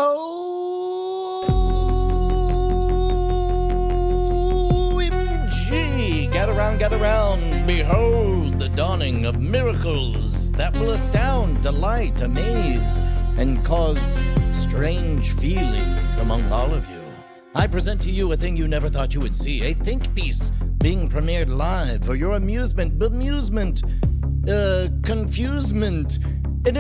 OMG! Gather round, behold the dawning of miracles that will astound, delight, amaze, and cause strange feelings among all of you. I present to you a thing you never thought you would see, a think piece being premiered live for your amusement, bemusement, confusement, an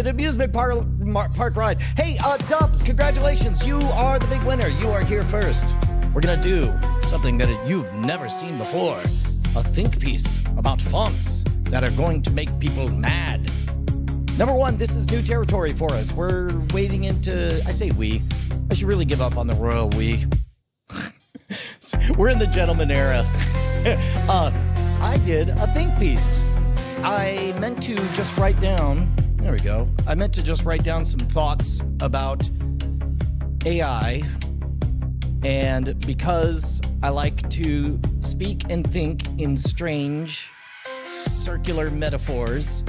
amusement park ride. Hey, Dubs, congratulations. You are the big winner. You are here first. We're going to do something that you've never seen before. A think piece about fonts that are going to make people mad. Number one, this is new territory for us. We're wading into, I say we. I should really give up on the royal we. We're in the gentleman era. I did a think piece. I meant to just write down, there we go. I meant to just write down some thoughts about AI. And because I like to speak and think in strange circular metaphors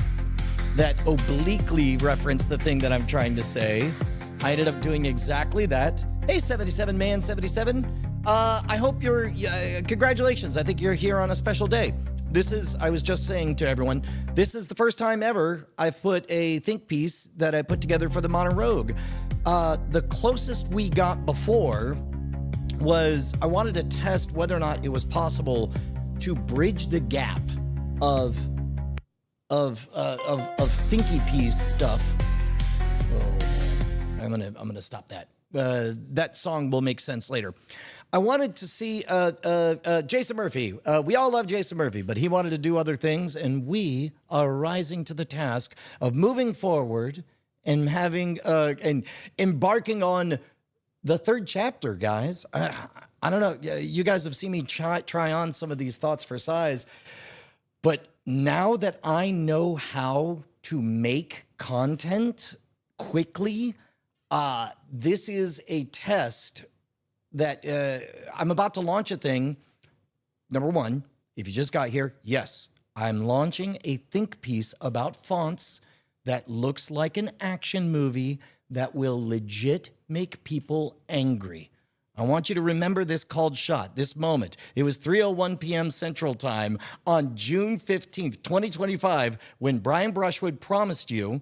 that obliquely reference the thing that I'm trying to say, I ended up doing exactly that. Hey, 77 man 77. I hope you're, congratulations. I think you're here on a special day. This is, I was just saying to everyone, this is the first time ever I've put a think piece that I put together for the Modern Rogue. The closest we got before was I wanted to test whether or not it was possible to bridge the gap of thinky piece stuff. Oh man, I'm gonna stop that. That song will make sense later. I wanted to see Jason Murphy. We all love Jason Murphy, but he wanted to do other things, and we are rising to the task of moving forward and having and embarking on the third chapter, guys. I don't know. You guys have seen me try on some of these thoughts for size, but now that I know how to make content quickly, this is a test that I'm about to launch a thing. Number one, if you just got here, yes, I'm launching a think piece about fonts that looks like an action movie that will legit make people angry. I want you to remember this called shot, this moment. It was 3:01 p.m. Central Time on June 15th, 2025, when Brian Brushwood promised you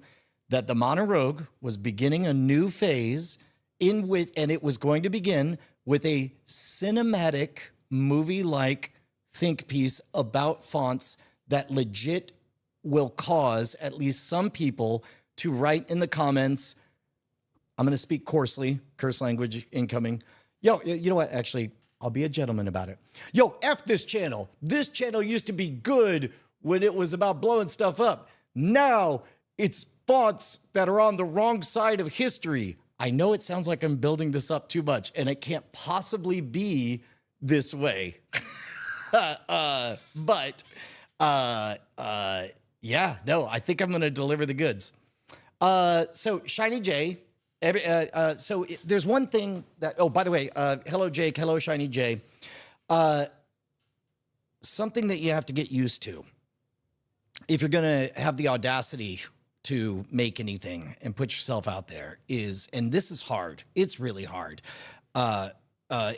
that the Modern Rogue was beginning a new phase in which, and it was going to begin with a cinematic movie-like think piece about fonts that legit will cause at least some people to write in the comments, I'm going to speak coarsely, curse language incoming. Yo, you know what? Actually, I'll be a gentleman about it. Yo, F this channel. This channel used to be good when it was about blowing stuff up. Now it's fonts that are on the wrong side of history. I know it sounds like I'm building this up too much, and it can't possibly be this way. Yeah, no, I think I'm going to deliver the goods. So Shiny J, there's one thing that, oh, by the way, hello, Jake. Hello, Shiny J. Something that you have to get used to if you're going to have the audacity to make anything and put yourself out there is, and this is hard, it's really hard,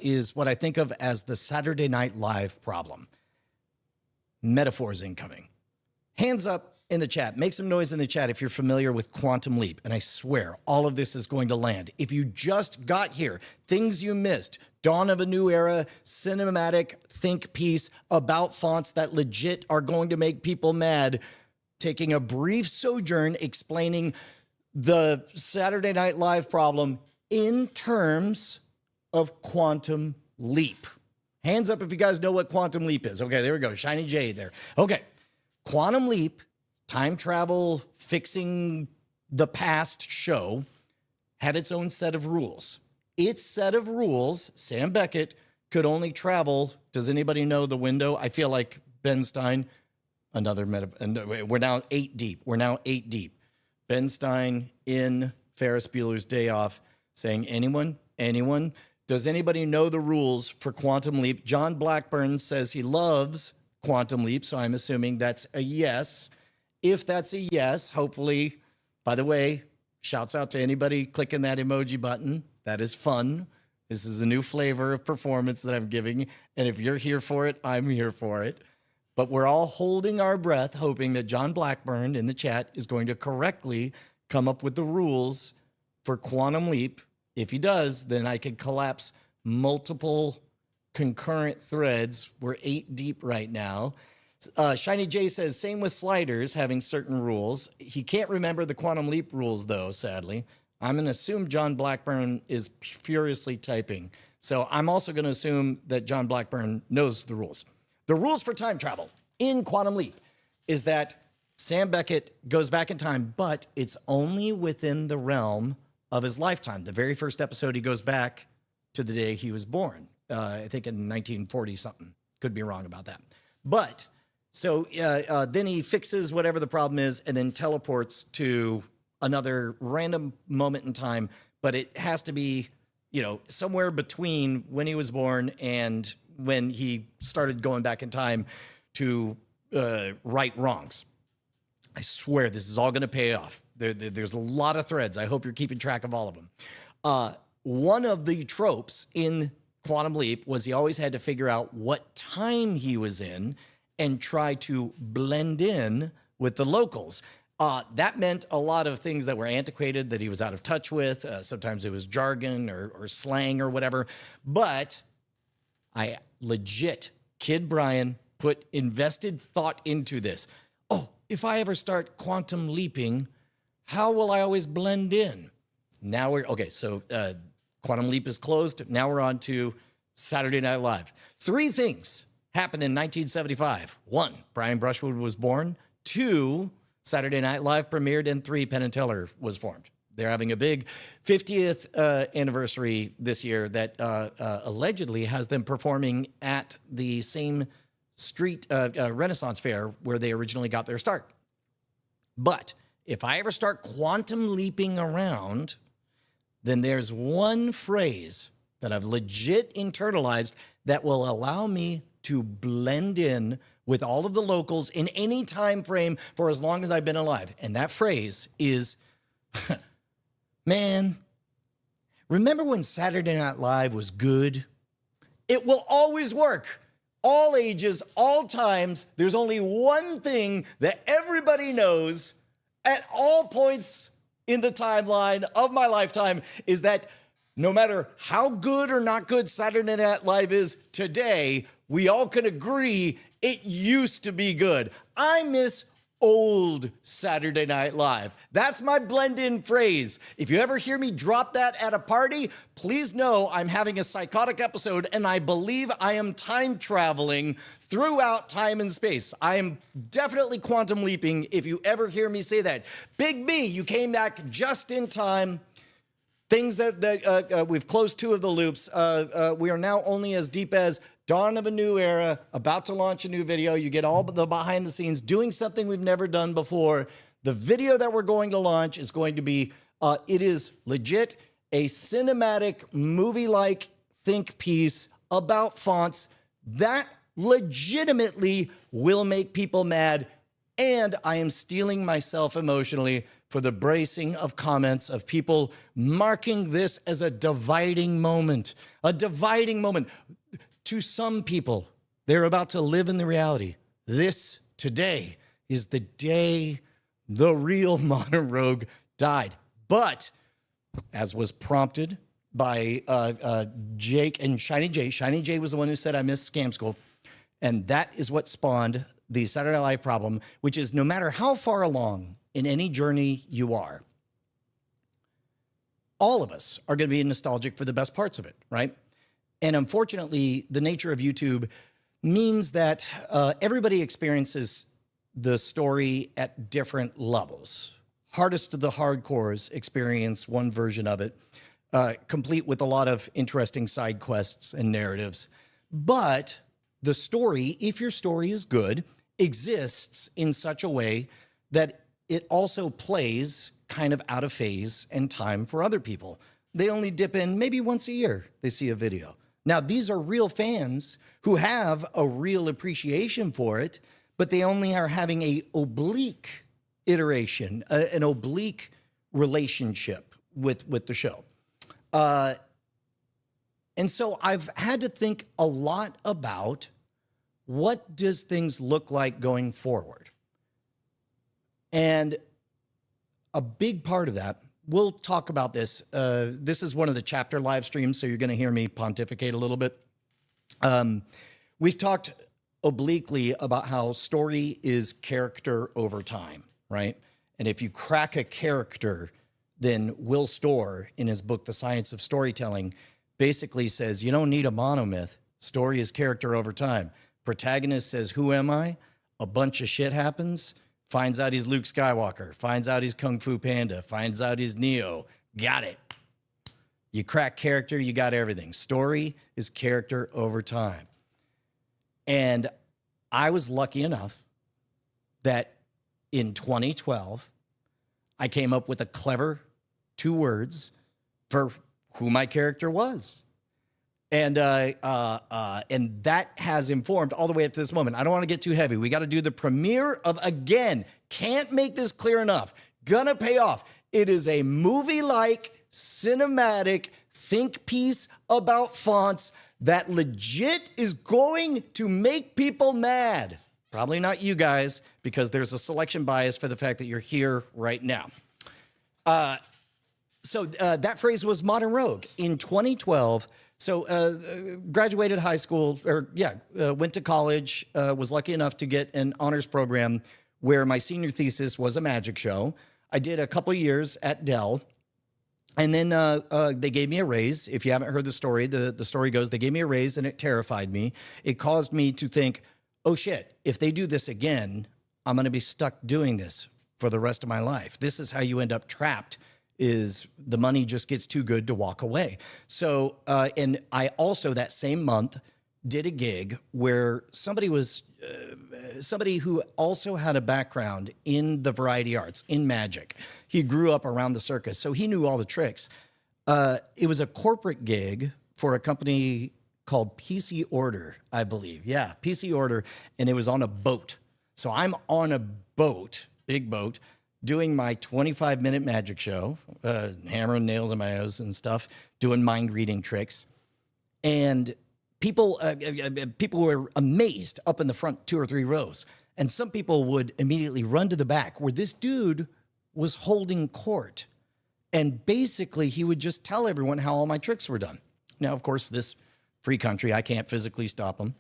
is what I think of as the Saturday Night Live problem. Metaphors incoming. Hands up in the chat. Make some noise in the chat if you're familiar with Quantum Leap. And I swear, all of this is going to land. If you just got here, things you missed, dawn of a new era, cinematic think piece about fonts that legit are going to make people mad, taking a brief sojourn explaining the Saturday Night Live problem in terms of Quantum Leap. Hands up if you guys know what Quantum Leap is. Okay, there we go. Shiny J there. Okay. Quantum Leap, time travel, fixing the past show, had its own set of rules. Its set of rules, Sam Beckett could only travel. Does anybody know the window? I feel like Ben Stein. Another we're now 8 deep. We're now 8 deep. Ben Stein in Ferris Bueller's Day Off saying, anyone? Does anybody know the rules for Quantum Leap? John Blackburn says he loves Quantum Leap, so I'm assuming that's a yes. If that's a yes, hopefully, by the way, Shouts out to anybody clicking that emoji button. That is fun. This is a new flavor of performance that I'm giving. And if you're here for it, I'm here for it. But we're all holding our breath, hoping that John Blackburn in the chat is going to correctly come up with the rules for Quantum Leap. If he does, then I could collapse multiple concurrent threads. We're 8 deep right now. Shiny J says, same with sliders having certain rules. He can't remember the Quantum Leap rules, though, sadly. I'm going to assume John Blackburn is furiously typing. So I'm also going to assume that John Blackburn knows the rules. The rules for time travel in Quantum Leap is that Sam Beckett goes back in time, but it's only within the realm of his lifetime. The very first episode, he goes back to the day he was born, I think in 1940-something. Could be wrong about that. But so then he fixes whatever the problem is and then teleports to another random moment in time, but it has to be, you know, somewhere between when he was born and when he started going back in time to right wrongs. I swear this is all going to pay off. There's a lot of threads. I hope you're keeping track of all of them. One of the tropes in Quantum Leap was he always had to figure out what time he was in and try to blend in with the locals. That meant a lot of things that were antiquated, that he was out of touch with. Sometimes it was jargon or slang or whatever. But I legit, Kid Brian, put invested thought into this. Oh, if I ever start quantum leaping, how will I always blend in? Now okay, so Quantum Leap is closed. Now we're on to Saturday Night Live. 3 things happened in 1975. 1, Brian Brushwood was born. 2, Saturday Night Live premiered. And 3, Penn and Teller was formed. They're having a big 50th anniversary this year that allegedly has them performing at the same street Renaissance fair where they originally got their start. But if I ever start quantum leaping around, then there's one phrase that I've legit internalized that will allow me to blend in with all of the locals in any time frame for as long as I've been alive. And that phrase is, man, remember when Saturday Night Live was good? It will always work. All ages, all times. There's only one thing that everybody knows at all points in the timeline of my lifetime is that no matter how good or not good Saturday Night Live is today, we all can agree it used to be good. I miss old Saturday Night Live. That's my blend-in phrase. If you ever hear me drop that at a party, please know I'm having a psychotic episode and I believe I am time traveling throughout time and space. I am definitely quantum leaping if you ever hear me say that. Big B, you came back just in time. Things that we've closed 2 of the loops. We are now only as deep as dawn of a new era, about to launch a new video. You get all the behind the scenes, doing something we've never done before. The video that we're going to launch is going to be, it is legit a cinematic movie-like think piece about fonts that legitimately will make people mad. And I am steeling myself emotionally for the bracing of comments of people marking this as a dividing moment. A dividing moment. To some people, they're about to live in the reality. This, today, is the day the real modern rogue died. But, as was prompted by Jake and Shiny J was the one who said, I missed Scam School. And that is what spawned the Saturday Night Live problem, which is no matter how far along in any journey you are, all of us are going to be nostalgic for the best parts of it, right? And unfortunately, the nature of YouTube means that everybody experiences the story at different levels. Hardest of the hardcores experience one version of it, complete with a lot of interesting side quests and narratives. But the story, if your story is good, exists in such a way that it also plays kind of out of phase and time for other people. They only dip in maybe once a year, they see a video. Now, these are real fans who have a real appreciation for it, but they only are having a oblique iteration, an oblique relationship with the show. And so I've had to think a lot about what does things look like going forward. And a big part of that, we'll talk about this. This is one of the chapter live streams, so you're going to hear me pontificate a little bit. We've talked obliquely about how story is character over time, right? And if you crack a character, then Will Storr, in his book, The Science of Storytelling, basically says, you don't need a monomyth. Story is character over time. Protagonist says, who am I? A bunch of shit happens. Finds out he's Luke Skywalker. Finds out he's Kung Fu Panda. Finds out he's Neo. Got it. You crack character, you got everything. Story is character over time. And I was lucky enough that in 2012, I came up with a clever 2 words for who my character was. And that has informed all the way up to this moment. I don't want to get too heavy. We got to do the premiere of, again, can't make this clear enough. Gonna pay off. It is a movie-like, cinematic think piece about fonts that legit is going to make people mad. Probably not you guys, because there's a selection bias for the fact that you're here right now. So that phrase was Modern Rogue. In 2012, graduated high school, went to college, was lucky enough to get an honors program where my senior thesis was a magic show. I did a couple of years at Dell, and then they gave me a raise. If you haven't heard the story, the story goes, they gave me a raise and it terrified me. It caused me to think, oh shit, if they do this again, I'm gonna be stuck doing this for the rest of my life. This is how you end up trapped, is the money just gets too good to walk away. So, and I also that same month did a gig where somebody who also had a background in the variety arts, in magic. He grew up around the circus, so he knew all the tricks. It was a corporate gig for a company called PC Order, I believe. Yeah, PC Order, and it was on a boat. So I'm on a boat, big boat, doing my 25-minute magic show, hammering nails in my nose and stuff, doing mind-reading tricks. And people were amazed up in the front 2 or 3 rows. And some people would immediately run to the back where this dude was holding court. And basically, he would just tell everyone how all my tricks were done. Now, of course, this free country, I can't physically stop him.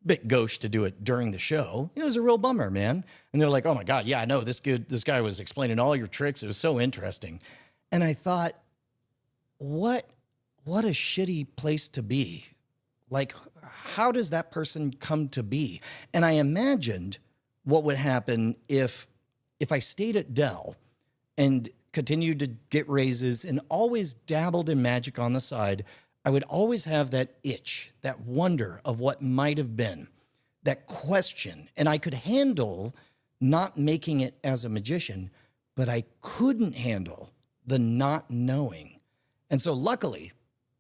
Bit gauche to do it during the show. It was a real bummer, man. And they're like, oh my God, yeah, I know, this guy was explaining all your tricks. It was so interesting. And I thought, what a shitty place to be. Like, how does that person come to be? And I imagined what would happen if I stayed at Dell and continued to get raises and always dabbled in magic on the side. I would always have that itch, that wonder of what might have been, that question. And I could handle not making it as a magician, but I couldn't handle the not knowing. And so luckily,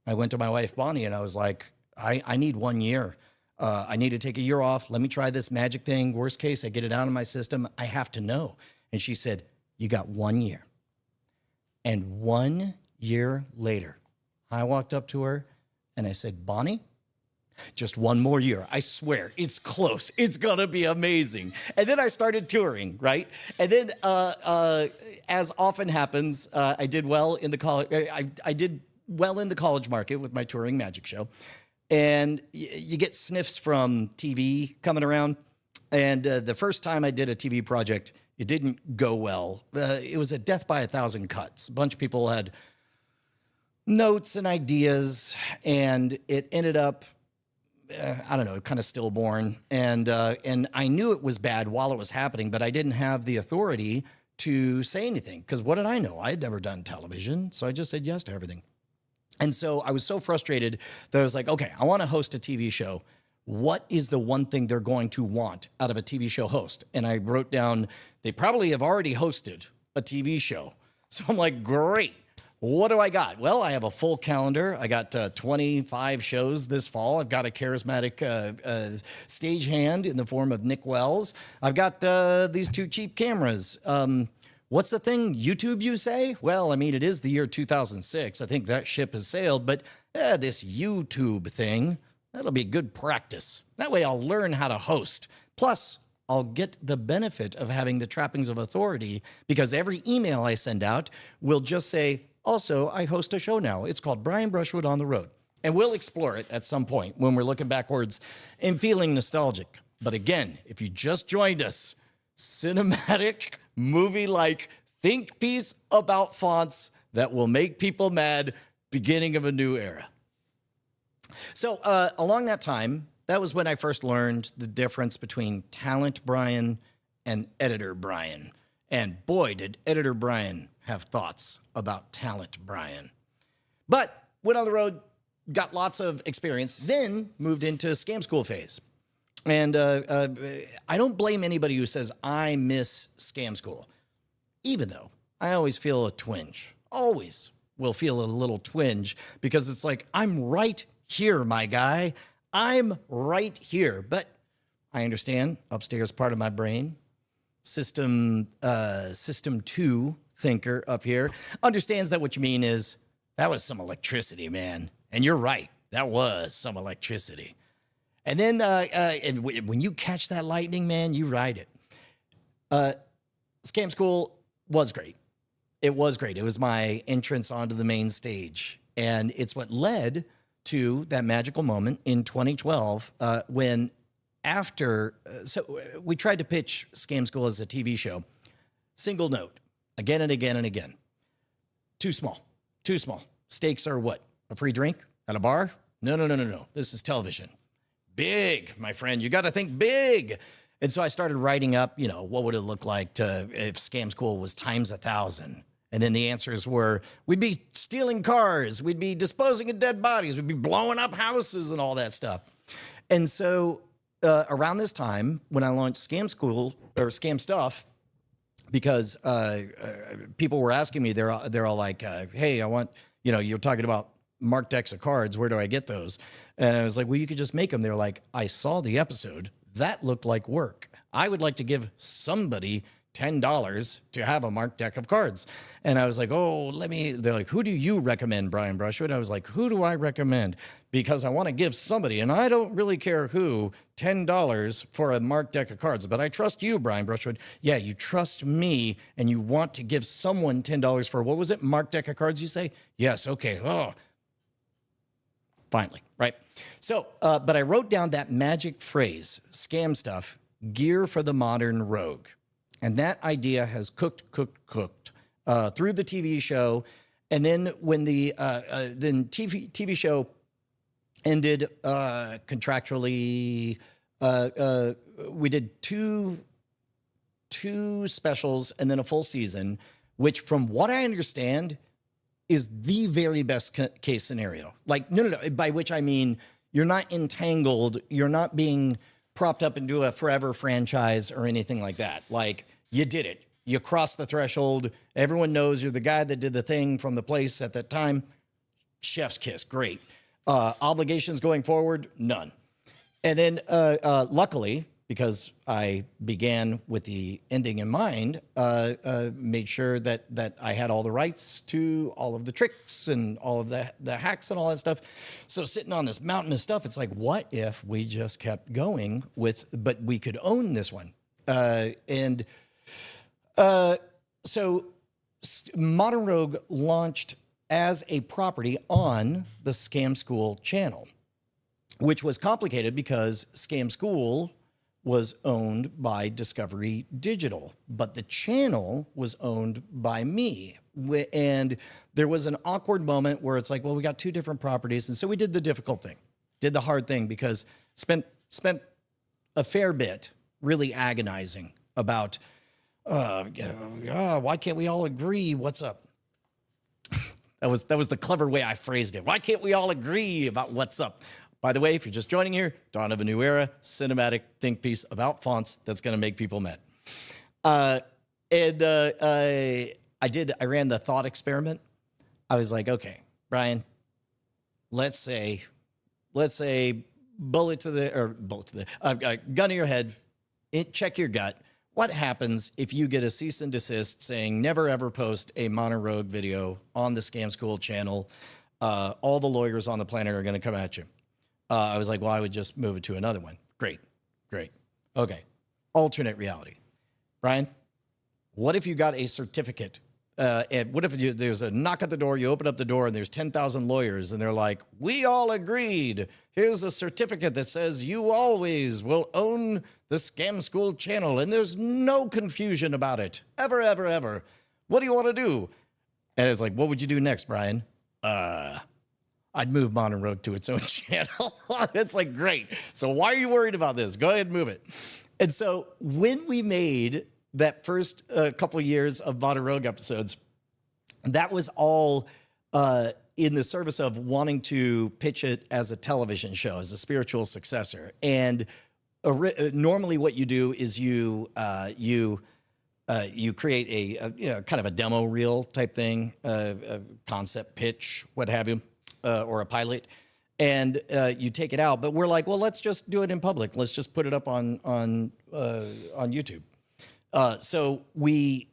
I went to my wife, Bonnie, and I was like, I need 1 year. I need to take a year off. Let me try this magic thing. Worst case, I get it out of my system. I have to know. And she said, you got 1 year. And 1 year later, I walked up to her and I said, Bonnie, just 1 more year. I swear, it's close. It's gonna be amazing. And then I started touring, right? And then, as often happens, I did well in the college. I did well in the college market with my touring magic show, and you get sniffs from TV coming around. And the first time I did a TV project, it didn't go well. It was a death by 1,000 cuts. A bunch of people had notes and ideas, and it ended up, I don't know, kind of stillborn. And I knew it was bad while it was happening, but I didn't have the authority to say anything, because what did I know? I had never done television, so I just said yes to everything. And so I was so frustrated that I was like, okay, I want to host a TV show. What is the one thing they're going to want out of a TV show host? And I wrote down, they probably have already hosted a TV show. So I'm like, great. What do I got? Well, I have a full calendar. I got 25 shows this fall. I've got a charismatic stagehand in the form of Nick Wells. I've got these 2 cheap cameras. What's the thing, YouTube, you say? Well, I mean, it is the year 2006. I think that ship has sailed, but this YouTube thing, that'll be good practice. That way I'll learn how to host. Plus, I'll get the benefit of having the trappings of authority because every email I send out will just say, also, I host a show now. It's called Brian Brushwood on the Road. And we'll explore it at some point when we're looking backwards and feeling nostalgic. But again, if you just joined us, cinematic movie-like think piece about fonts that will make people mad, beginning of a new era. So along that time, that was when I first learned the difference between Talent Brian and Editor Brian. And boy, did Editor Brian have thoughts about Talent Brian. But went on the road, got lots of experience, then moved into Scam School phase. And I don't blame anybody who says, I miss Scam School. Even though I always feel a twinge, always will feel a little twinge because it's like, I'm right here, my guy. I'm right here. But I understand upstairs part of my brain, system 2 thinker up here, understands that what you mean is that was some electricity, man. And you're right. That was some electricity. And then and when you catch that lightning, man, you ride it. Scam School was great. It was great. It was my entrance onto the main stage. And it's what led to that magical moment in 2012 when after, so we tried to pitch Scam School as a TV show. Single note, again and again and again. Too small, too small. Stakes are what? A free drink at a bar? No, no, no, no, no. This is television. Big, my friend. You got to think big. And so I started writing up, what would it look like if Scam School was times 1,000? And then the answers were, we'd be stealing cars, we'd be disposing of dead bodies, we'd be blowing up houses and all that stuff. And so around this time, when I launched Scam School, or Scam Stuff, because people were asking me, they're all like, hey, I want, you're talking about marked decks of cards, where do I get those? And I was like, well, you could just make them. They're like, I saw the episode. That looked like work. I would like to give somebody $10 to have a marked deck of cards. And I was like, they're like, who do you recommend, Brian Brushwood? I was like, who do I recommend? Because I want to give somebody, and I don't really care who, $10 for a marked deck of cards. But I trust you, Brian Brushwood. Yeah, you trust me, and you want to give someone $10 for, what was it, marked deck of cards, you say? Yes, okay. Oh, finally, right? So, but I wrote down that magic phrase, Scam Stuff, gear for the modern rogue. And that idea has cooked through the TV show. And then when the TV show ended contractually, we did two specials and then a full season, which from what I understand is the very best case scenario. Like, no, by which I mean you're not entangled, you're not being propped up into a forever franchise or anything like that. Like, you did it. You crossed the threshold. Everyone knows you're the guy that did the thing from the place at that time. Chef's kiss, great. Obligations going forward, none. And then luckily, because I began with the ending in mind, made sure that I had all the rights to all of the tricks and all of the hacks and all that stuff. So sitting on this mountain of stuff, it's like, what if we just kept going but we could own this one? So Modern Rogue launched as a property on the Scam School channel, which was complicated because Scam School was owned by Discovery Digital, but the channel was owned by me. And there was an awkward moment where it's like, well, we got two different properties. And so we did the difficult thing, did the hard thing, because spent a fair bit really agonizing about, why can't we all agree? What's up? That was the clever way I phrased it. Why can't we all agree about what's up? By the way, if you're just joining here, dawn of a new era, cinematic think piece about fonts that's going to make people mad. I ran the thought experiment. I was like, okay, Brian, let's say gun to your head, check your gut. what happens if you get a cease and desist saying never ever post a Mono video on the Scam School channel? All the lawyers on the planet are going to come at you. I was like, well, I would just move it to another one. Great. Okay. Alternate reality. Brian, what if you got a certificate? And what if there's a knock at the door, you open up the door, and there's 10,000 lawyers, and they're like, we all agreed. Here's a certificate that says you always will own the Scam School channel, and there's no confusion about it. Ever, ever, ever. What do you want to do? And it's like, what would you do next, Brian? I'd move Modern Rogue to its own channel. It's like, great. So why are you worried about this? Go ahead and move it. And so when we made that first couple of years of Modern Rogue episodes, that was all in the service of wanting to pitch it as a television show, as a spiritual successor. And normally what you do is you create a kind of a demo reel type thing, a concept pitch, what have you, or a pilot, and you take it out. But we're like, well, let's just do it in public. Let's just put it up on YouTube. So we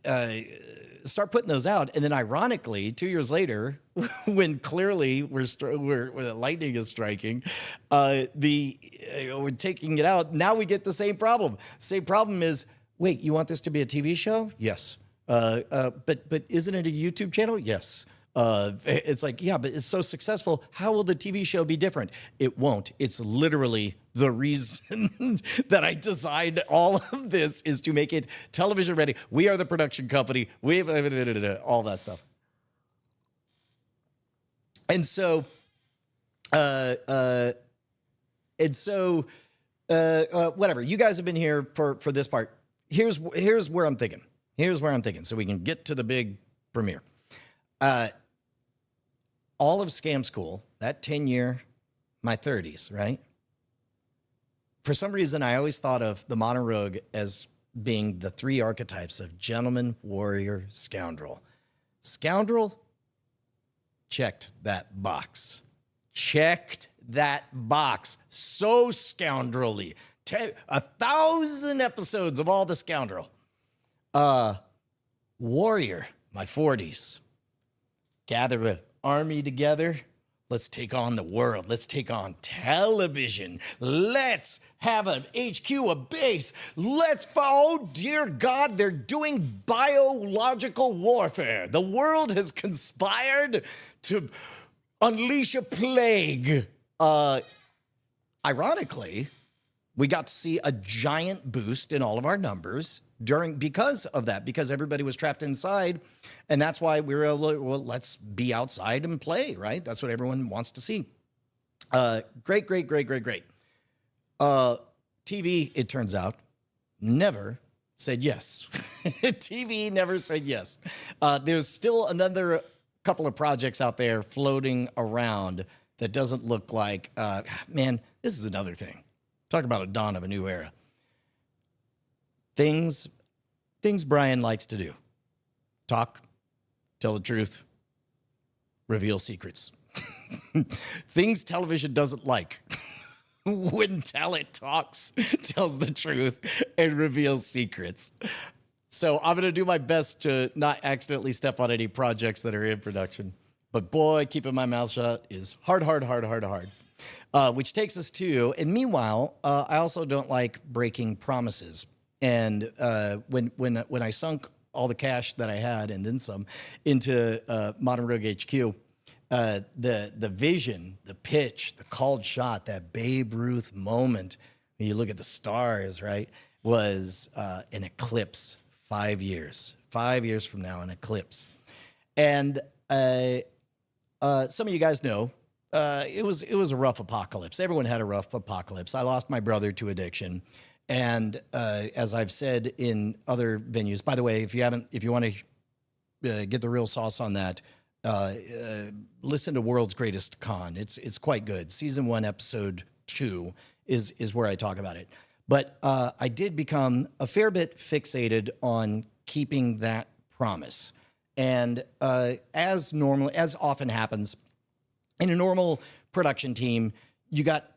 start putting those out, and then ironically, 2 years later, when clearly where the lightning is striking, we're taking it out. Now we get the same problem. Same problem is, wait, you want this to be a TV show? Yes. But isn't it a YouTube channel? Yes. It's like, yeah, but it's so successful. How will the TV show be different? It won't. It's literally the reason that I designed all of this is to make it television ready. We are the production company. We have all that stuff. And so, whatever. You guys have been here for this part. Here's where I'm thinking. So we can get to the big premiere. All of Scam School, that 10-year, my 30s, right? For some reason, I always thought of the Modern Rogue as being the three archetypes of gentleman, warrior, scoundrel. Scoundrel, checked that box. So scoundrelly. 1,000 episodes of all the scoundrel. Warrior, my 40s. Gather an army together. Let's take on the world. Let's take on television. Let's have an HQ, a base. Oh, dear God, they're doing biological warfare. The world has conspired to unleash a plague. Ironically, we got to see a giant boost in all of our numbers because of that, because everybody was trapped inside. And that's why we were able to, well, let's be outside and play, right? That's what everyone wants to see. Great. TV, it turns out, never said yes. TV never said yes. There's still another couple of projects out there floating around that doesn't look like, man, this is another thing. Talk about a dawn of a new era. Things Brian likes to do. Talk, tell the truth, reveal secrets. Things television doesn't like. When talent talks, tells the truth, and reveals secrets. So I'm going to do my best to not accidentally step on any projects that are in production. But boy, keeping my mouth shut is hard. Which takes us to, and meanwhile, I also don't like breaking promises. And when I sunk all the cash that I had and then some into Modern Rogue HQ, the vision, the pitch, the called shot, that Babe Ruth moment, when you look at the stars, right, was an eclipse. 5 years. 5 years from now, an eclipse. And some of you guys know, it was a rough apocalypse. Everyone had a rough apocalypse. I lost my brother to addiction. And as I've said in other venues, by the way, if you want to get the real sauce on that, listen to World's Greatest Con. It's quite good. Season 1, episode 2 is where I talk about it. But I did become a fair bit fixated on keeping that promise. And as often happens in a normal production team, you got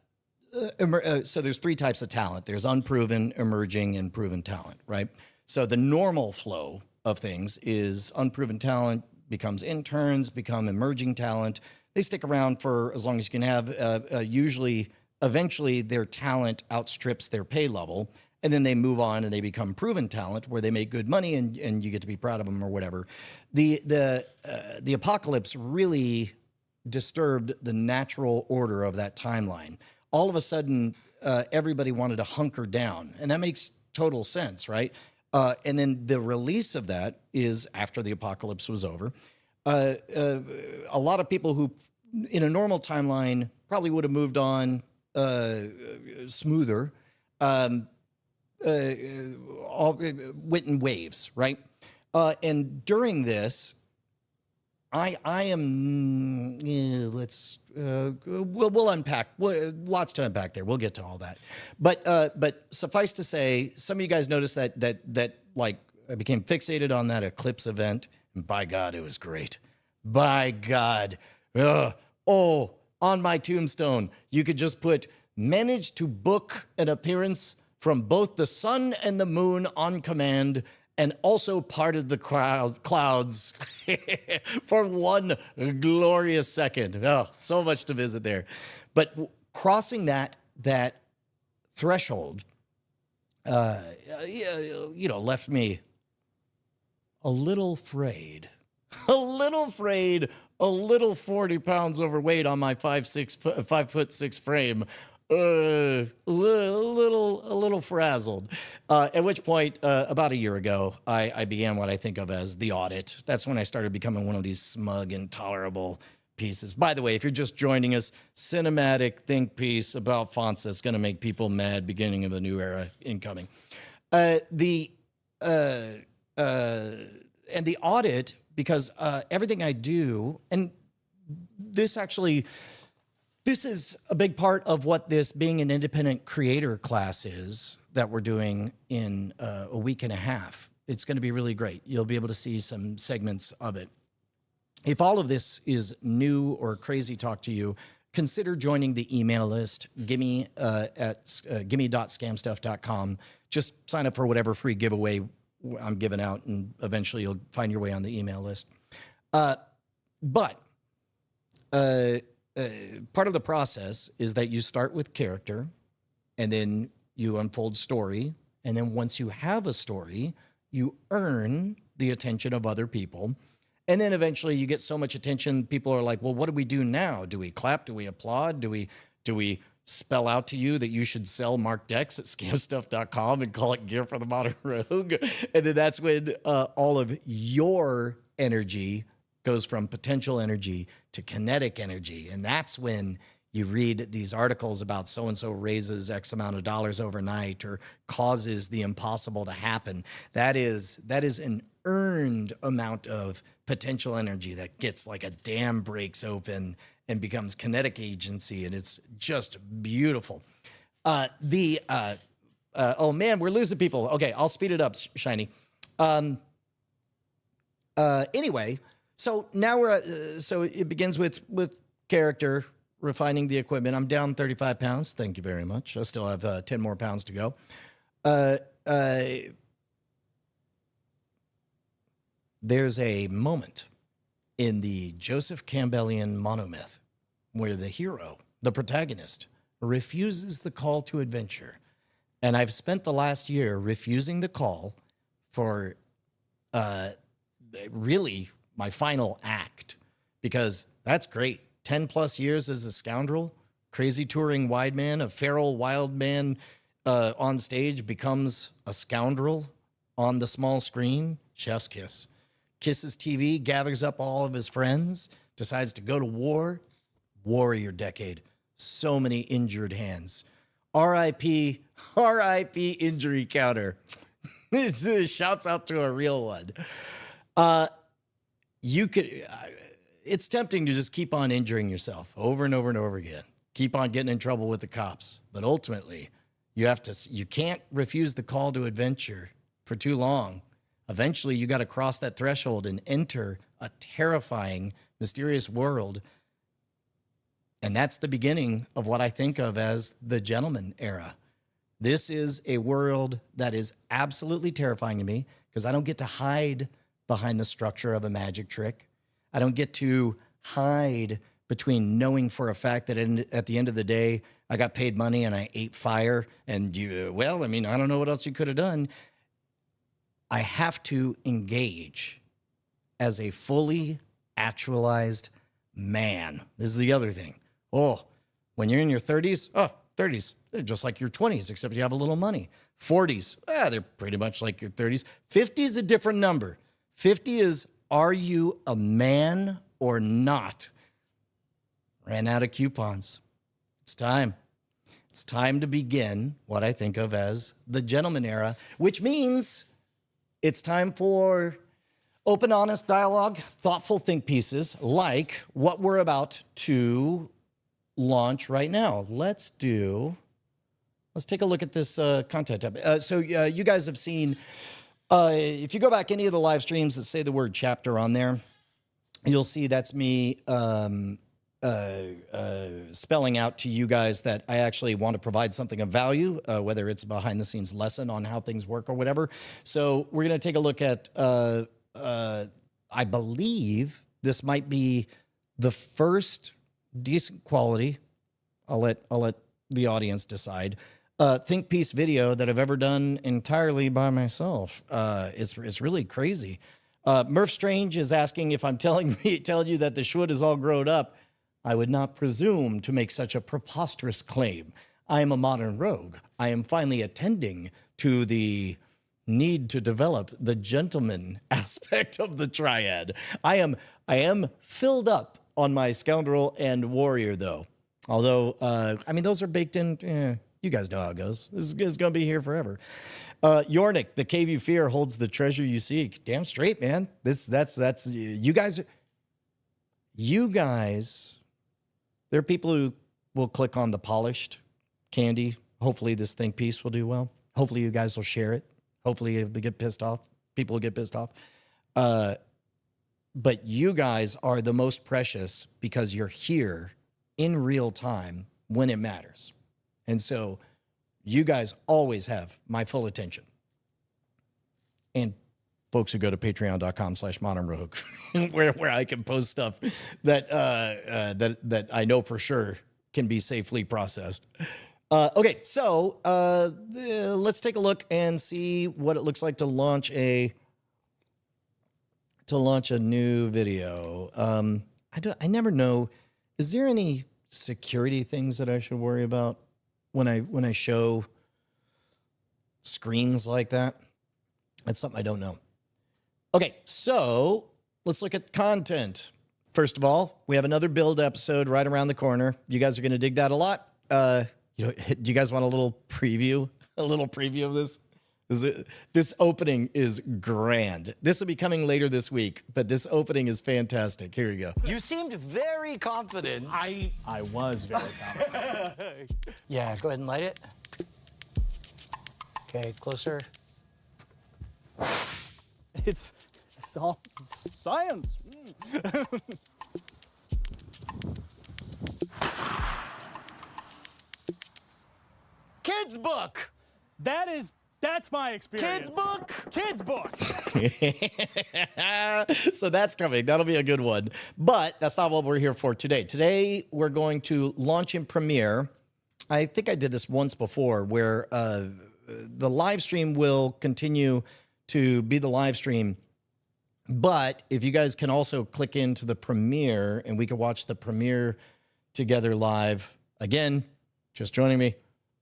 so there's three types of talent. There's unproven, emerging, and proven talent, right? So the normal flow of things is unproven talent becomes interns, become emerging talent. They stick around for as long as you can have. Usually, eventually, their talent outstrips their pay level, and then they move on and they become proven talent where they make good money and you get to be proud of them or whatever. The apocalypse really disturbed the natural order of that timeline. All of a sudden, everybody wanted to hunker down, and that makes total sense, right? And then the release of that is after the apocalypse was over. A lot of people who, in a normal timeline, probably would have moved on smoother, all went in waves, right? And during this, I am, we'll unpack, lots to unpack there. We'll get to all that. But suffice to say, some of you guys noticed that like I became fixated on that eclipse event, and by God, it was great. By God. Oh, on my tombstone, you could just put, managed to book an appearance from both the sun and the moon on command, and also parted the clouds for one glorious second. Oh, so much to visit there. But crossing that threshold, left me a little frayed, a little 40 pounds overweight on my 5'6" frame. A little frazzled. At which point, about a year ago, I began what I think of as the audit. That's when I started becoming one of these smug, intolerable pieces. By the way, if you're just joining us, cinematic think piece about fonts that's going to make people mad, beginning of a new era incoming. And the audit, because everything I do, and this is a big part of what this being an independent creator class is that we're doing in a week and a half. It's going to be really great. You'll be able to see some segments of it. If all of this is new or crazy talk to you, consider joining the email list, gimme at gimme.scamstuff.com. Just sign up for whatever free giveaway I'm giving out, and eventually you'll find your way on the email list. Part of the process is that you start with character, and then you unfold story, and then once you have a story, you earn the attention of other people, and then eventually you get so much attention, people are like, well, what do we do now? Do we clap? Do we applaud? Do we spell out to you that you should sell Mark Dex at scamstuff.com and call it Gear for the Modern Rogue? And then that's when all of your energy goes from potential energy to kinetic energy. And that's when you read these articles about so-and-so raises X amount of dollars overnight or causes the impossible to happen. That is an earned amount of potential energy that gets like a dam breaks open and becomes kinetic agency. And it's just beautiful. Oh man, we're losing people. Okay, I'll speed it up, Shiny. Anyway, so now we're at, so it begins with character, refining the equipment. I'm down 35 pounds. Thank you very much. I still have 10 more pounds to go. There's a moment in the Joseph Campbellian monomyth where the hero, the protagonist, refuses the call to adventure. And I've spent the last year refusing the call for really my final act, because that's great. 10 plus years as a scoundrel, crazy touring wide man, a feral wild man on stage becomes a scoundrel on the small screen. Chef's kiss. Kisses TV, gathers up all of his friends, decides to go to war. Warrior decade. So many injured hands. R.I.P. injury counter. Shouts out to a real one. It's tempting to just keep on injuring yourself over and over and over again. Keep on getting in trouble with the cops. But ultimately, you can't refuse the call to adventure for too long. Eventually, you got to cross that threshold and enter a terrifying, mysterious world. And that's the beginning of what I think of as the gentleman era. This is a world that is absolutely terrifying to me because I don't get to hide behind the structure of a magic trick. I don't get to hide between knowing for a fact that at the end of the day, I got paid money and I ate fire and well, I mean, I don't know what else you could have done. I have to engage as a fully actualized man. This is the other thing. Oh, when you're in your 30s, 30s, they're just like your 20s, except you have a little money. 40s, they're pretty much like your 30s. 50 is a different number. 50 is, are you a man or not? Ran out of coupons. It's time. It's time to begin what I think of as the gentleman era, which means it's time for open, honest dialogue, thoughtful think pieces like what we're about to launch right now. Let's take a look at this content tab. So you guys have seen, if you go back any of the live streams that say the word chapter on there, you'll see that's me spelling out to you guys that I actually want to provide something of value, whether it's a behind the scenes lesson on how things work or whatever. So we're going to take a look at, I believe this might be the first decent quality, I'll let the audience decide, think piece video that I've ever done entirely by myself. It's really crazy. Murph Strange is asking if I'm telling you that the schwood is all grown up. I would not presume to make such a preposterous claim. I am a modern rogue. I am finally attending to the need to develop the gentleman aspect of the triad. I am filled up on my scoundrel and warrior, though. Although, I mean, those are baked in. You guys know how it goes. This is going to be here forever. Yornik, the cave you fear holds the treasure you seek. Damn straight, man. That's you guys. You guys. There are people who will click on the polished candy. Hopefully, this think piece will do well. Hopefully, you guys will share it. Hopefully, it'll get pissed off. People will get pissed off. But you guys are the most precious because you're here in real time when it matters. And so you guys always have my full attention. And folks who go to patreon.com/modernrogue, where I can post stuff that that I know for sure can be safely processed. Okay, so let's take a look and see what it looks like to launch a new video. I never know. Is there any security things that I should worry about when I show screens like that? That's something I don't know. Okay, so let's look at content. First of all, we have another build episode right around the corner. You guys are going to dig that a lot. Do you guys want a little preview? A little preview of this? This opening is grand. This will be coming later this week, but this opening is fantastic. Here you go. You seemed very confident. I was very confident. Yeah, go ahead and light it. Okay, closer. It's all science. Kids book. That's my experience. Kids book. Kids book. So that's coming. That'll be a good one. But that's not what we're here for today. Today, we're going to launch in Premiere. I think I did this once before where the live stream will continue to be the live stream. But if you guys can also click into the Premiere and we can watch the Premiere together live. Again, just joining me.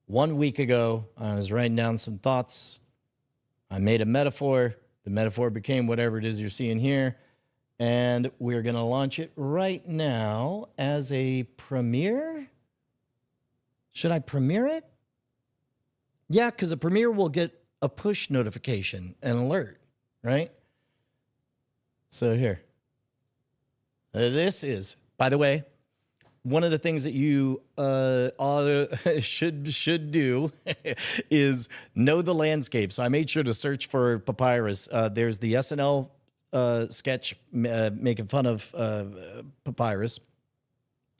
1 week ago, I was writing down some thoughts. I made a metaphor. The metaphor became whatever it is you're seeing here. And we're going to launch it right now as a premiere. Should I premiere it? Yeah, because a premiere will get a push notification, an alert, right? So here. This is, by the way, one of the things that you should do is know the landscape. So I made sure to search for Papyrus. There's the SNL sketch making fun of Papyrus.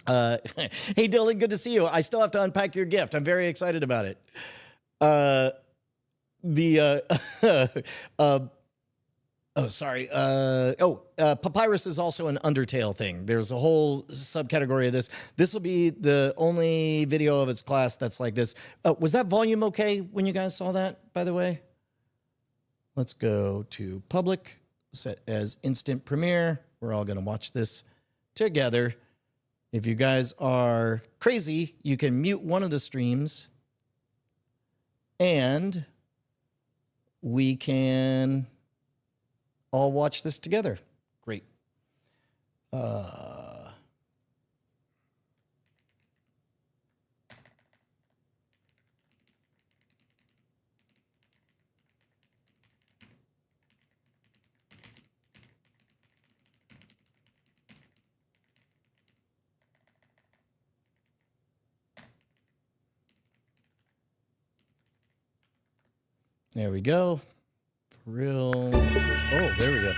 Hey, Dylan, good to see you. I still have to unpack your gift. I'm very excited about it. Uh, the oh, sorry. Papyrus is also an Undertale thing. There's a whole subcategory of this. This will be the only video of its class that's like this. Was that volume okay when you guys saw that, by the way? Let's go to public, set as instant premiere. We're all going to watch this together. If you guys are crazy, you can mute one of the streams and we can all watch this together. Great. There we go. For real. Oh, there we go.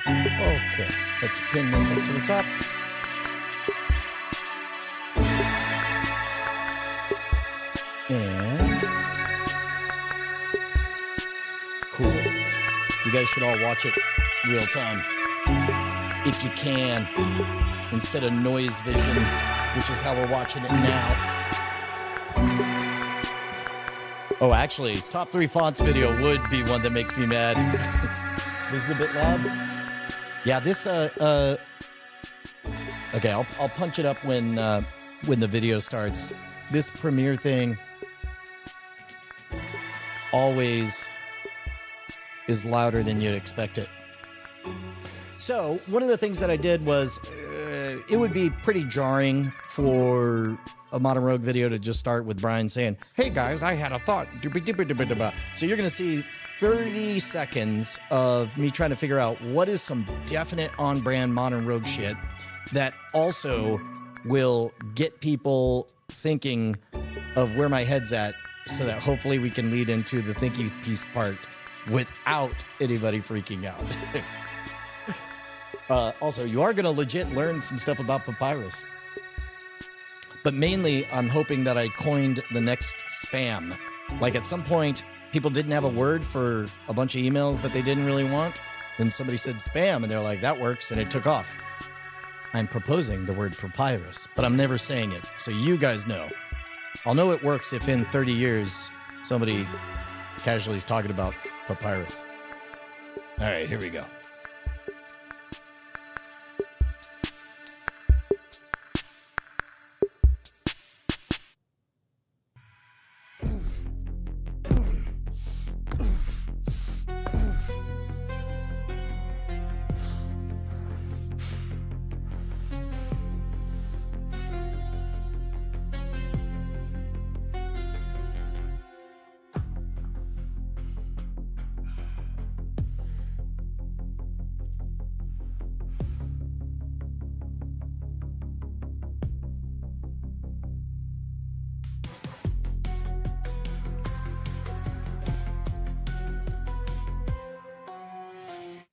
Okay. Let's pin this up to the top. And cool. You guys should all watch it real time. If you can. Instead of noise vision, which is how we're watching it now. Oh, actually, top 3 fonts video would be one that makes me mad. This is a bit loud. Yeah, this, okay, I'll punch it up when the video starts. This premiere thing always is louder than you'd expect it. So one of the things that I did was, it would be pretty jarring for a Modern Rogue video to just start with Brian saying, "Hey guys, I had a thought." So you're going to see 30 seconds of me trying to figure out what is some definite on-brand Modern Rogue shit that also will get people thinking of where my head's at, so that hopefully we can lead into the thinky piece part without anybody freaking out. Also, you are going to legit learn some stuff about Papyrus. But mainly, I'm hoping that I coined the next spam. Like at some point, people didn't have a word for a bunch of emails that they didn't really want. Then somebody said spam, and they're like, that works, and it took off. I'm proposing the word papyrus, but I'm never saying it, so you guys know. I'll know it works if in 30 years, somebody casually is talking about papyrus. All right, here we go.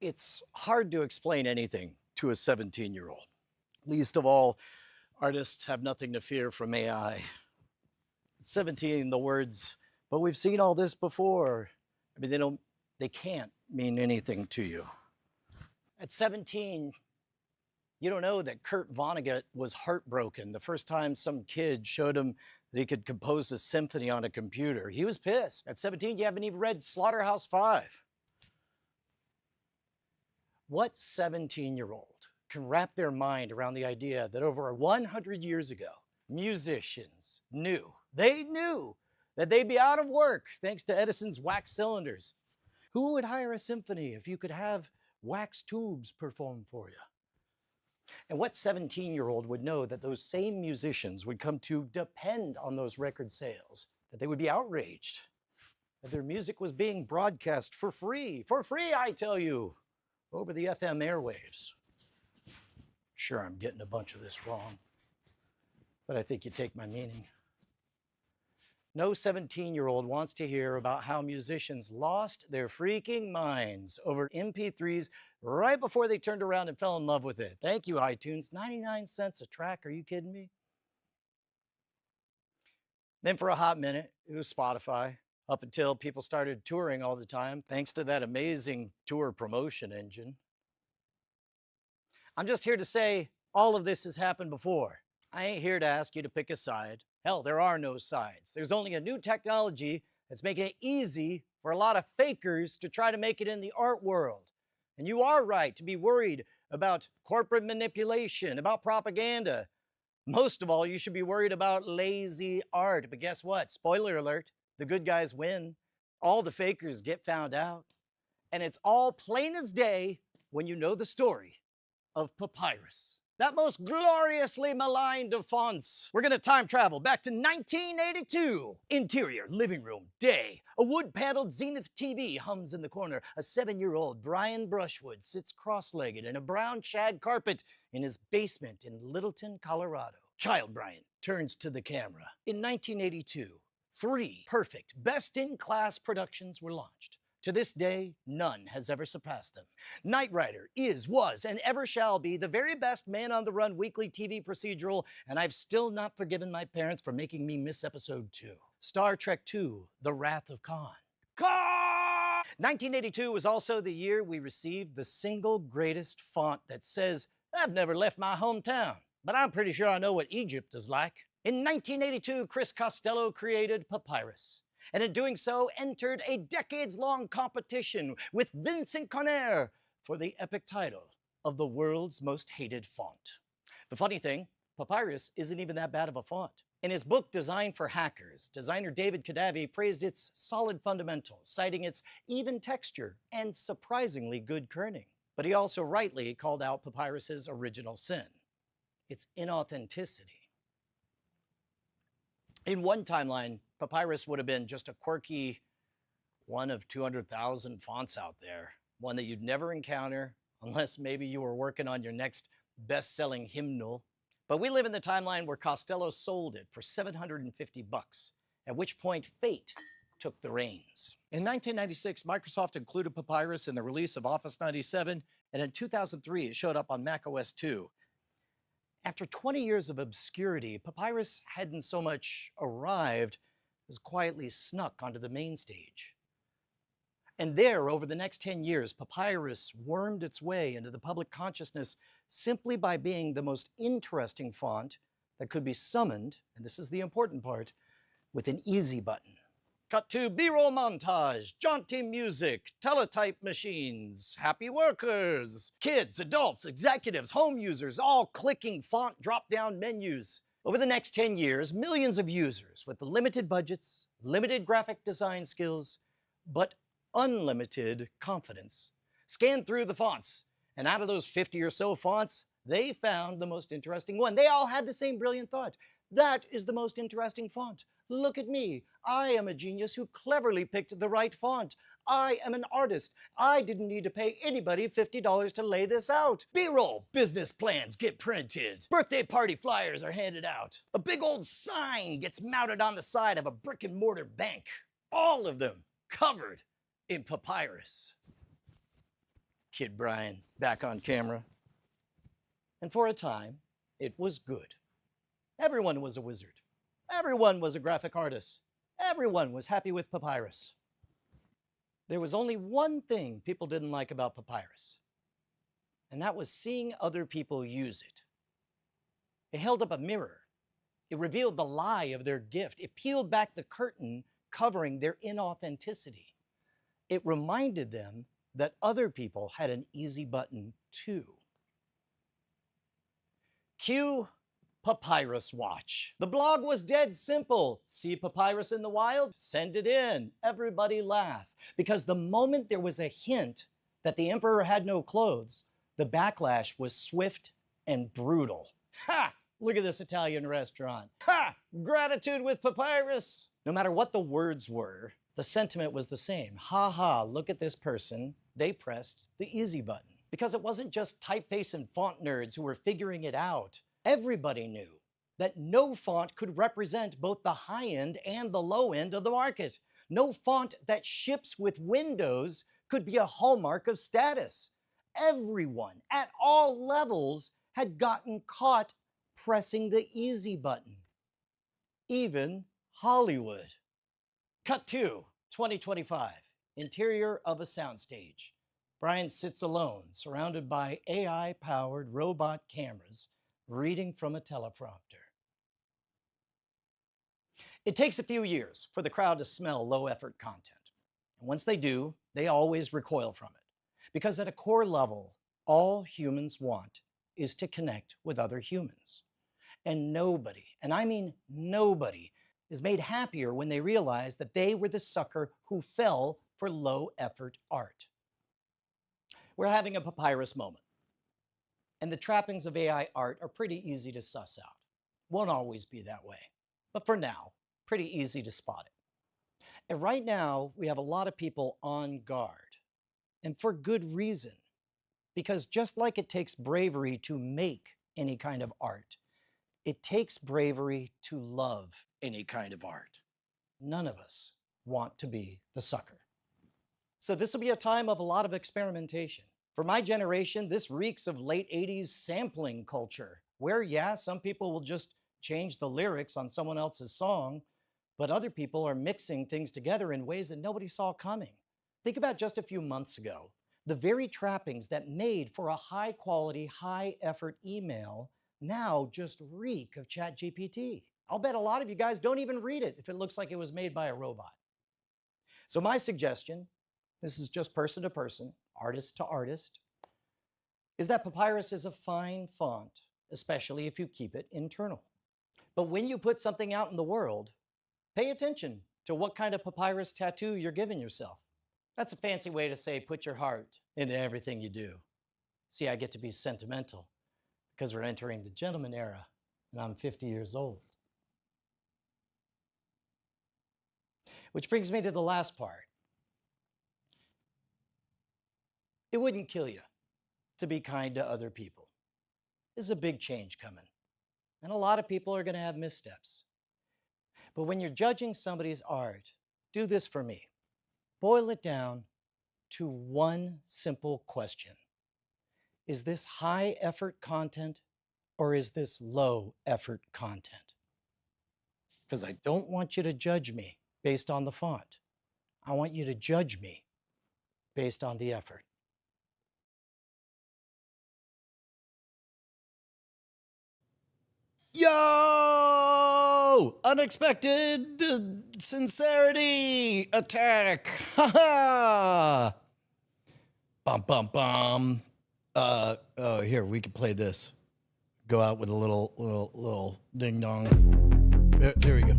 It's hard to explain anything to a 17-year-old. Least of all, artists have nothing to fear from AI. At 17, the words, "but we've seen all this before," I mean, they can't mean anything to you. At 17, you don't know that Kurt Vonnegut was heartbroken the first time some kid showed him that he could compose a symphony on a computer. He was pissed. At 17, you haven't even read Slaughterhouse-Five. What 17-year-old can wrap their mind around the idea that over 100 years ago, musicians knew that they'd be out of work thanks to Edison's wax cylinders? Who would hire a symphony if you could have wax tubes perform for you? And what 17-year-old would know that those same musicians would come to depend on those record sales, that they would be outraged, that their music was being broadcast for free, I tell you, over the FM airwaves? Sure, I'm getting a bunch of this wrong, but I think you take my meaning. No 17-year-old wants to hear about how musicians lost their freaking minds over MP3s right before they turned around and fell in love with it. Thank you, iTunes. 99 cents a track, are you kidding me? Then for a hot minute, it was Spotify. up until people started touring all the time, thanks to that amazing tour promotion engine. I'm just here to say all of this has happened before. I ain't here to ask you to pick a side. Hell, there are no sides. There's only a new technology that's making it easy for a lot of fakers to try to make it in the art world. And you are right to be worried about corporate manipulation, about propaganda. Most of all, you should be worried about lazy art. But guess what? Spoiler alert, the good guys win. All the fakers get found out. And it's all plain as day when you know the story of Papyrus, that most gloriously maligned of fonts. We're gonna time travel back to 1982. Interior, living room, day. A wood-paneled Zenith TV hums in the corner. A 7-year-old Brian Brushwood sits cross-legged in a brown shag carpet in his basement in Littleton, Colorado. Child Brian turns to the camera. In 1982, 3 perfect, best-in-class productions were launched. To this day, none has ever surpassed them. Knight Rider is, was, and ever shall be the very best man-on-the-run weekly TV procedural, and I've still not forgiven my parents for making me miss episode 2. Star Trek II, The Wrath of Khan. Khan! 1982 was also the year we received the single greatest font that says, I've never left my hometown, but I'm pretty sure I know what Egypt is like. In 1982, Chris Costello created Papyrus, and in doing so entered a decades-long competition with Vincent Conner for the epic title of the world's most hated font. The funny thing, Papyrus isn't even that bad of a font. In his book Designed for Hackers, designer David Kadavi praised its solid fundamentals, citing its even texture and surprisingly good kerning. But he also rightly called out Papyrus's original sin, its inauthenticity. In one timeline, Papyrus would have been just a quirky one of 200,000 fonts out there, one that you'd never encounter unless maybe you were working on your next best-selling hymnal. But we live in the timeline where Costello sold it for $750, at which point fate took the reins. In 1996, Microsoft included Papyrus in the release of Office 97, and in 2003, it showed up on Mac OS 2. After 20 years of obscurity, Papyrus hadn't so much arrived as quietly snuck onto the main stage. And there, over the next 10 years, Papyrus wormed its way into the public consciousness simply by being the most interesting font that could be summoned, and this is the important part, with an easy button. Cut to B-roll montage, jaunty music, teletype machines, happy workers, kids, adults, executives, home users, all clicking font drop-down menus. Over the next 10 years, millions of users with limited budgets, limited graphic design skills, but unlimited confidence scanned through the fonts. And out of those 50 or so fonts, they found the most interesting one. They all had the same brilliant thought. That is the most interesting font. Look at me. I am a genius who cleverly picked the right font. I am an artist. I didn't need to pay anybody $50 to lay this out. B-roll, business plans get printed. Birthday party flyers are handed out. A big old sign gets mounted on the side of a brick and mortar bank. All of them covered in Papyrus. Kid Brian back on camera. And for a time, it was good. Everyone was a wizard. Everyone was a graphic artist. Everyone was happy with Papyrus. There was only one thing people didn't like about Papyrus, and that was seeing other people use it. It held up a mirror. It revealed the lie of their gift. It peeled back the curtain covering their inauthenticity. It reminded them that other people had an easy button too. Cue Papyrus Watch. The blog was dead simple. See Papyrus in the wild? Send it in. Everybody laugh. Because the moment there was a hint that the emperor had no clothes, the backlash was swift and brutal. Ha! Look at this Italian restaurant. Ha! Gratitude with Papyrus. No matter what the words were, the sentiment was the same. Ha ha, look at this person. They pressed the easy button. Because it wasn't just typeface and font nerds who were figuring it out. Everybody knew that no font could represent both the high end and the low end of the market. No font that ships with Windows could be a hallmark of status. Everyone at all levels had gotten caught pressing the easy button. Even Hollywood. Cut 2. 2025, interior of a soundstage. Brian sits alone, surrounded by AI-powered robot cameras, reading from a teleprompter. It takes a few years for the crowd to smell low-effort content. And once they do, they always recoil from it. Because at a core level, all humans want is to connect with other humans. And nobody, and I mean nobody, is made happier when they realize that they were the sucker who fell for low-effort art. We're having a Papyrus moment. And the trappings of AI art are pretty easy to suss out. Won't always be that way. But for now, pretty easy to spot it. And right now, we have a lot of people on guard. And for good reason. Because just like it takes bravery to make any kind of art, it takes bravery to love any kind of art. None of us want to be the sucker. So this will be a time of a lot of experimentation. For my generation, this reeks of late 80s sampling culture, where, yeah, some people will just change the lyrics on someone else's song, but other people are mixing things together in ways that nobody saw coming. Think about just a few months ago. The very trappings that made for a high-quality, high-effort email now just reek of ChatGPT. I'll bet a lot of you guys don't even read it if it looks like it was made by a robot. So my suggestion, this is just person to person, artist to artist, is that Papyrus is a fine font, especially if you keep it internal. But when you put something out in the world, pay attention to what kind of papyrus tattoo you're giving yourself. That's a fancy way to say put your heart into everything you do. See, I get to be sentimental because we're entering the gentleman era and I'm 50 years old. Which brings me to the last part. It wouldn't kill you to be kind to other people. There's a big change coming. And a lot of people are going to have missteps. But when you're judging somebody's art, do this for me. Boil it down to one simple question. Is this high effort content or is this low effort content? Because I don't want you to judge me based on the font. I want you to judge me based on the effort. Yo! Unexpected sincerity attack. Ha ha! Bum bum bum. Oh, here we can play this. Go out with a little ding dong. There we go.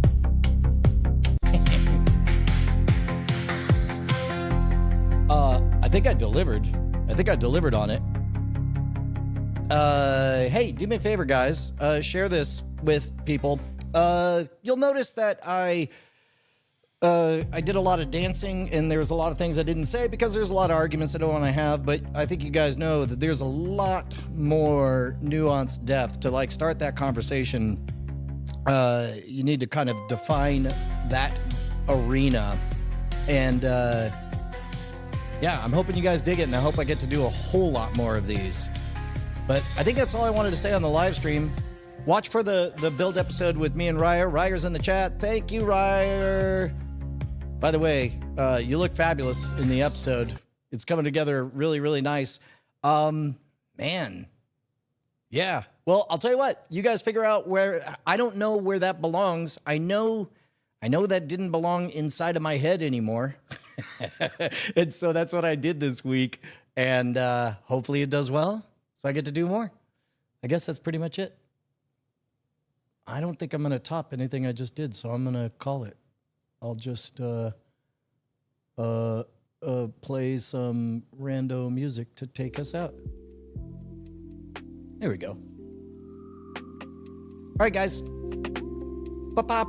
I think I delivered. I think I delivered on it. Hey, do me a favor, guys. Share this with people. You'll notice that I did a lot of dancing, and there's a lot of things I didn't say because there's a lot of arguments I don't want to have, but I think you guys know that there's a lot more nuanced depth to, like, start that conversation. You need to kind of define that arena. And, yeah, I'm hoping you guys dig it, and I hope I get to do a whole lot more of these. But I think that's all I wanted to say on the live stream. Watch for the build episode with me and Ryer. Ryer's in the chat. Thank you, Ryer. By the way, you look fabulous in the episode. It's coming together really, really nice. Man. Yeah. Well, I'll tell you what. You guys figure out where. I don't know where that belongs. I know that didn't belong inside of my head anymore. And so that's what I did this week. And hopefully it does well. So I get to do more. I guess that's pretty much it. I don't think I'm going to top anything I just did, so I'm going to call it. I'll just play some rando music to take us out. There we go. All right, guys. Bye-bye.